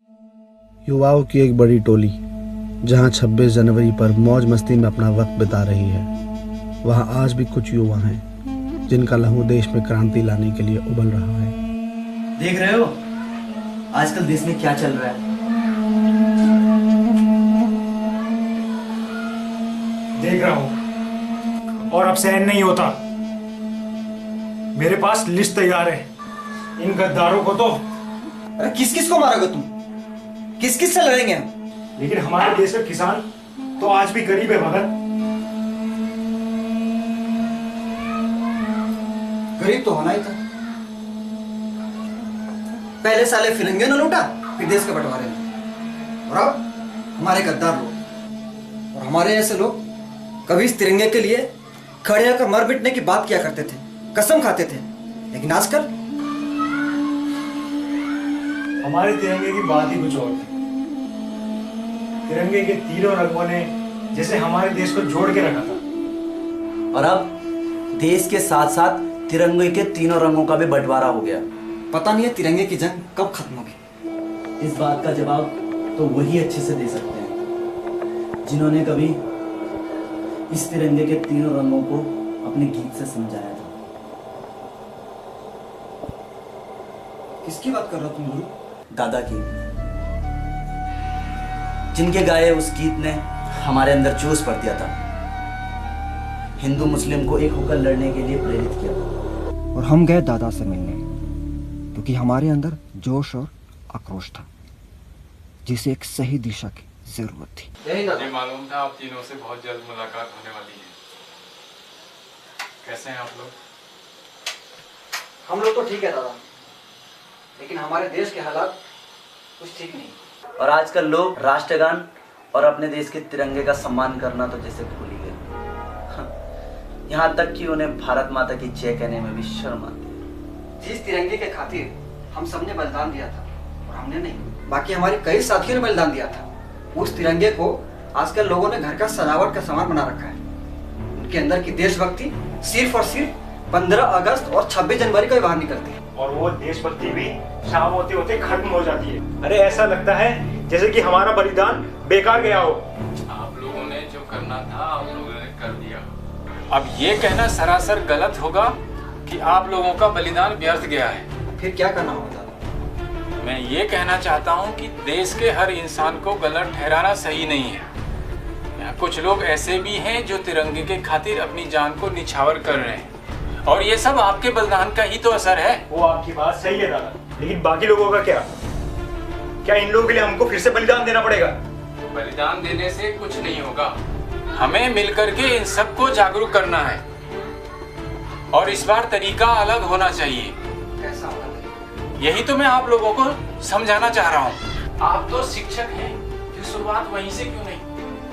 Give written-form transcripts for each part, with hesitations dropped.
युवाओं की एक बड़ी टोली जहां 26 जनवरी पर मौज मस्ती में अपना वक्त बिता रही है, वहां आज भी कुछ युवा हैं जिनका लहू देश में क्रांति लाने के लिए उबल रहा है। देख रहे हो आजकल देश में क्या चल रहा है? देख रहा हूं और अब सहन नहीं होता। मेरे पास लिस्ट तैयार है। इन गद्दारों को तो अरे किस किस को मारोगे तुम? किस किस से लड़ेंगे हम? लेकिन हमारे देश का किसान तो आज भी गरीब है भगत। गरीब तो होना ही था। पहले साले फिरंगे न लूटा, फिर देश के बंटवारे में। और अब हमारे गद्दार लोग और हमारे ऐसे लोग कभी इस तिरंगे के लिए खड़े होकर मर मिटने की बात किया करते थे, कसम खाते थे। लेकिन आजकल हमारे तिरंगे की बात ही कुछ और थी। तिरंगे के तीनों रंगों ने जैसे हमारे देश को जोड़ के रखा था। और अब देश के साथ साथ तिरंगे के तीनों रंगों का भी बंटवारा हो गया। पता नहीं है तिरंगे की जंग कब खत्म होगी। इस बात का जवाब तो वही अच्छे से दे सकते हैं जिन्होंने कभी इस तिरंगे के तीनों रंगों को अपने गीत से समझाया था। किसकी बात कर रहे हो तुम गुरु? दादा की, जिनके गाए उस गीत ने हमारे अंदर जोश भर दिया था, हिंदू मुस्लिम को एक होकर लड़ने के लिए प्रेरित किया था। और हम गए दादा से मिलने क्योंकि हमारे अंदर जोश और आक्रोश था जिसे एक सही दिशा की जरूरत थी। मुझे मालूम था आप तीनों से बहुत जल्द मुलाकात होने वाली है। कैसे हैं आप लोग? हम लोग तो ठीक है दादा, लेकिन हमारे देश के हालात कुछ ठीक नहीं। और आजकल लोग राष्ट्रगान और अपने देश के तिरंगे का सम्मान करना तो जैसे भूल ही गए। यहाँ तक कि उन्हें भारत माता की जय कहने में भी शर्म आती है। जिस तिरंगे के खातिर हम सबने बलिदान दिया था, और हमने नहीं बाकी हमारे कई साथियों ने बलिदान दिया था, उस तिरंगे को आजकल लोगों ने घर का सजावट का सामान बना रखा है। उनके अंदर की देशभक्ति सिर्फ और सिर्फ 15 अगस्त और 26 जनवरी को ही बाहर निकलती है। और वो देशभक्ति भी शाम होते होते खत्म हो जाती है। अरे ऐसा लगता है जैसे कि हमारा बलिदान बेकार गया हो। आप लोगों ने जो करना था आप लोगों ने कर दिया। अब ये कहना सरासर गलत होगा कि आप लोगों का बलिदान व्यर्थ गया है। फिर क्या करना होगा? मैं ये कहना चाहता हूँ कि देश के हर इंसान को गलत ठहराना सही नहीं है। यहाँ कुछ लोग ऐसे भी हैं जो तिरंगे के खातिर अपनी जान को निछावर कर रहे हैं, और ये सब आपके बलिदान का ही तो असर है। वो आपकी बात सही है दादा, लेकिन बाकी लोगों का क्या? क्या इन लोगों के लिए हमको फिर से बलिदान देना पड़ेगा? बलिदान देने से कुछ नहीं होगा। हमें मिलकर के इन सबको जागरूक करना है, और इस बार तरीका अलग होना चाहिए। कैसा होगा? यही तो मैं आप लोगों को समझाना चाह रहा हूँ। आप तो शिक्षक हैं, फिर शुरुआत वहीं से क्यों नहीं?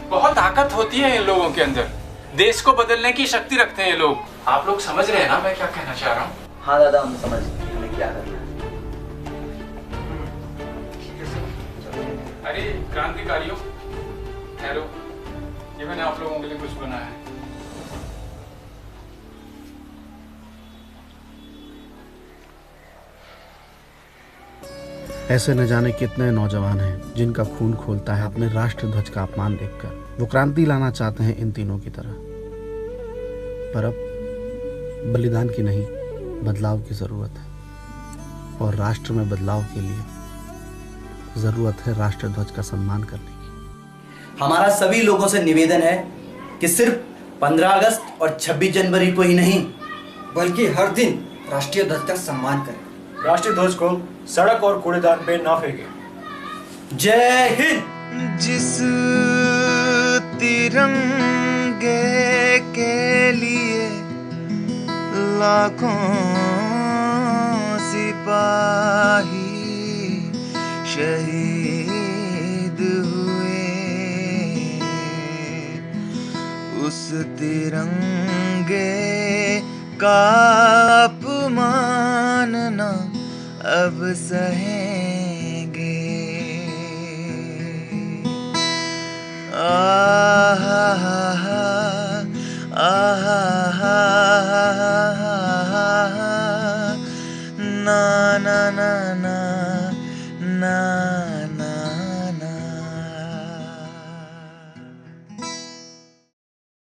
बहुत ताकत होती है इन लोगों के अंदर, देश को बदलने की शक्ति रखते हैं ये लोग। आप लोग समझ रहे हैं ना मैं क्या कहना चाह रहा हूँ? हाँ दादा, हम समझ गए हमें क्या करना है। अरे क्रांतिकारियों, ठहरो, ये मैंने आप लोगों के लिए कुछ बनाया है। ऐसे न जाने कितने नौजवान हैं जिनका खून खोलता है अपने राष्ट्र ध्वज का अपमान देखकर। वो क्रांति लाना चाहते हैं इन तीनों की तरह, पर अब बलिदान की नहीं, बदलाव की जरूरत है। और राष्ट्र में बदलाव के लिए जरूरत है राष्ट्र ध्वज का सम्मान करने की। हमारा सभी लोगों से निवेदन है कि सिर्फ 15 अगस्त और 26 जनवरी को ही नहीं, बल्कि हर दिन राष्ट्रीय ध्वज का सम्मान करें। राष्ट्रीय ध्वज को सड़क और कूड़ेदान पे ना फेंके। जय हिंद। जिस तिरंगे के लिए लाखों सिपाही शहीद हुए, उस तिरंगे का अपमान ना अब सहेंगे।